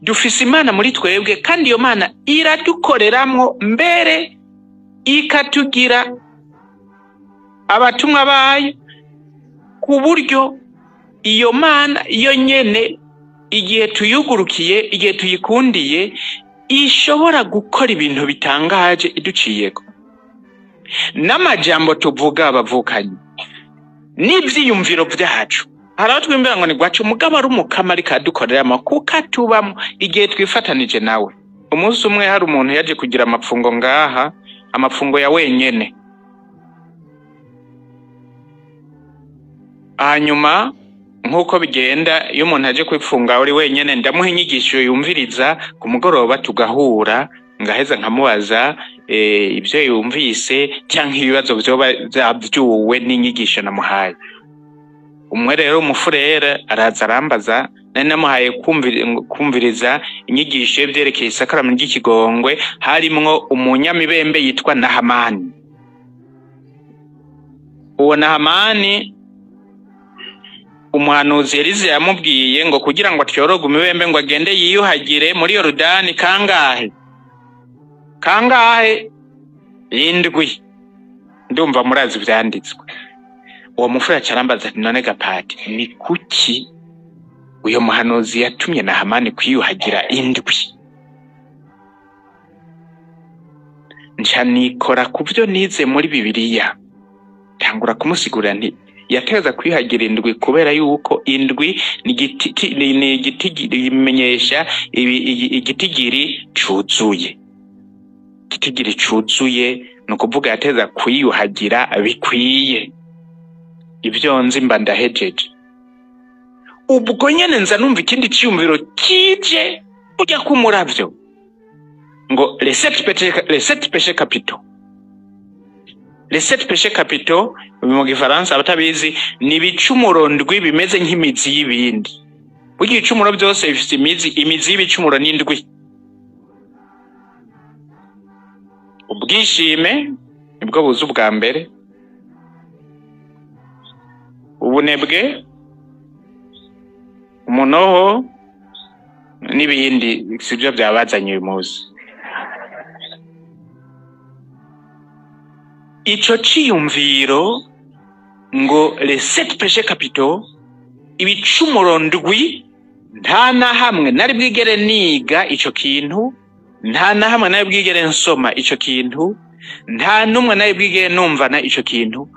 dufise imana muri twebwe kandi iyo mana iradukoreramwo mbere ikatugira abatumwa bayo ku buryo iyo mana iyo nyene igihe tuyugurukiye igihe tuyikundiye ishobora gukora ibintu bitangaje iduciyeko n'amajambo tuvuga abavukanye n'ivyiyumviro vyacu haraho twimbera ngo ni gwacu umugabo ari umukama ariko adukoreramo kuko atubamo igihe twifatanije nawe. Umunsi umwe hari umuntu yaje kugira amapfungo ngaha, amapfungo ya wenyene. Hanyuma nkuko bigenda iyo umuntu aje kwipfunga uri wenyene ndamuha inyigisho yumviriza ku mugoroba tugahura ngaheza nkamubaza ibyo yumvise cyangwa ibibazo byoba byavyuwe n'inyigisho namuhaye. Umwe rero umufurere araza arambaza nari namuhaye kumviriza inyigisho byerekeye isakaramentu ry'ikigongwe harimwo umunyamibembe yitwa Nahamani. Uwo Nahamani umuhanuzi Elize yamubwiye ngo kugira ngo atyoroge umibembe ngo agende yiyuhagire muri Yorodani kangahe 7 ndumva murazi vyanditswe. Uwo mufura carambaza none gapati ni kuki uyo muhanuzi yatumye Nahamani kwiyuhagira 7? Nca nikora kuvyo nize muri Bibiliya tangura kumusigura nti yateza kwiyuhagira 7 kubera yuko 7 ni igitigimenyesha igitigiri cuzuye. Igitigiri cuzuye no kuvuga yateza kwiyuhagira bikwiye. Ibyo nzi mba ndahejeje. Ubwo nyene nza numva ikindi cyumviro kije ujya kumuravyo ngo les 7 péchés capitaux. Les 7 péchés capitaux mu Gifaransa abatabizi ni bicumuro ndwi bimeze nk'imizi y'ibindi. Burya ibicumuro byose bifite imizi y'ibicumuro n'indwi. Ubwishime nibwo buzu bwa mbere. Ubunebwe, umunoho n'ibindi sibyo byabazanye uyu munsi. Ico ciyumviro ngo les 7 péchés capitaux ibicumuro ndwi nta na hamwe nari bwigere niga ico kintu, nta na hamwe nari bwigere nsoma ico kintu, nta numwe nari bwigere numvana ico kintu.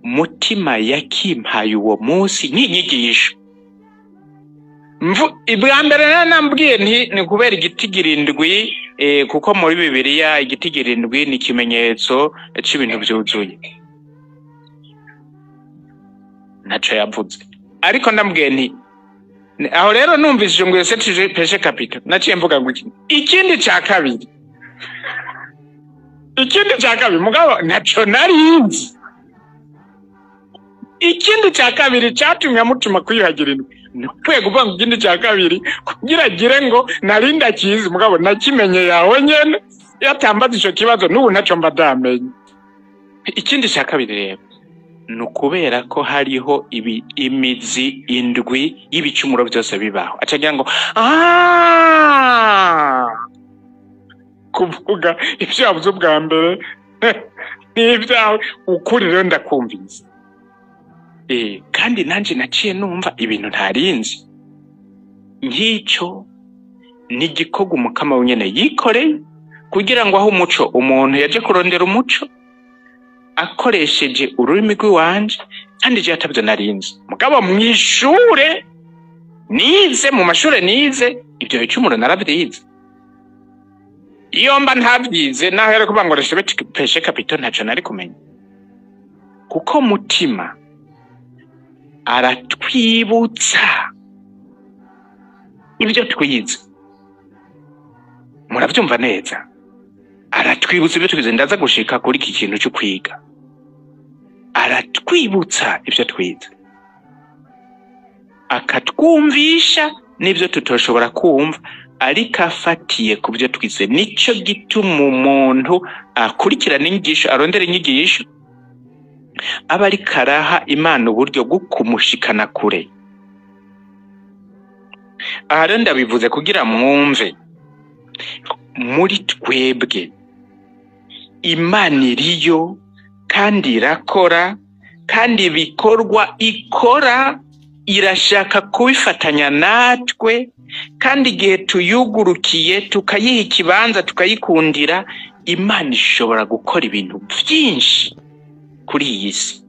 Mutima yakimpaye uwo munsi n'inyigisho. Ibwa mbere nambwiye ni kubera igitigiri 7 kuko muri Bibiliya igitigiri 7 ni ikimenyetso c'ibintu byuzuye. Naco yavuze. Ariko ndambwiye nti aho rero numvise ngo 7 péchés capitaux naciye mvuga ngo ikindi ca kabiri. Ikindi ca kabiri mugabo naco narinzi. Ikindi ca kabiri cyatumye mutima kwiyuhagira 7 nukwiye kuvuga ngo ikindi ca kabiri kugira gire ngo narinda kizi mugabo nakimenye yawe nyene yatambaza ico kibazo n'ubu naco mbadamenye. Ikindi ca kabiri rero nukubera ko hariho imizi 7 y'ibicumuro byose bibaho. Acagira ngo kuvuga ivyo yavuze bwa mbere n'ivyawe ukuri rero ndakumvise. Kandi nanje naciye numva ibintu ntarinzi. Nk'icyo ni igikogo umukama wenyene yikoreye kugira ngo aho umuco umuntu yaje kurondera umuco akoresheje ururimi rw'iwanje kandi je atabyo narinzi. Mugabo mwishure nize mu mashure nize ibyo bicumuro naravyize. Iyo mba ntavyize naho yari kuvuga ngo les 7 péchés capitaux ntaco nari kumenya. Kuko mutima aratwibutsa ibyo twize. Muravyumva neza? Aratwibutsa ibyo twize. Ndaza gushika kuri iki kintu cyo kwiga. Aratwibutsa ibyo twize. Akatwumvisha n'ibyo tutoshobora kumva ariko afatiye ku byo twize. Nico gituma umuntu akurikirana inyigisho arondera inyigisho aba ari karaha Imana uburyo bwo kumushikana kure. aha rero ndabivuze kugira mwumve muri twebwe Imana iriyo kandi irakora, kandi ibikorwa ikora irashaka kubifatanya natwe, kandi igihe tuyugurukiye tukayiha ikibanza tukayikundira, Imana ishobora gukora ibintu byinshi kuri iyi si.